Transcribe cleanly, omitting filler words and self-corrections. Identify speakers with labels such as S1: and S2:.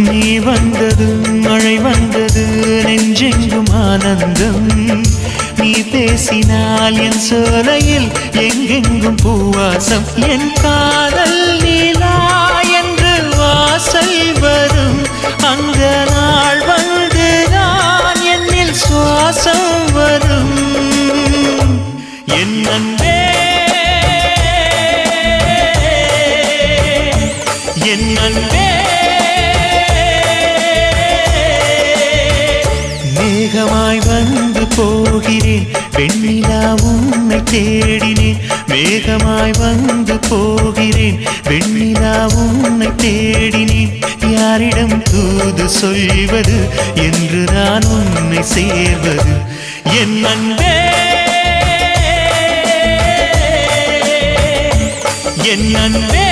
S1: நீ வந்ததும் மழை வந்தது நெஞ்செங்கும் ஆனந்தம் நீ பேசினால் என் சோலையில் எங்கெங்கும் பூவாசம் என் காதல் நீலா என்று வாசல் வரும் அந்த நாள் வந்து நான் என்னில் சுவாசம் வரும் என் அன்பே என் அன்பே மேகமாய் வந்து போகிறேன் வெண்ணிலா உன்னை தேடினேன் மேகமாய் வந்து போகிறேன் வெண்ணிலா உன்னை தேடினேன் யாரிடம் தூது சொல்வது என்று நான் உன்னை சேர்வது என் அன்பே என் அன்பே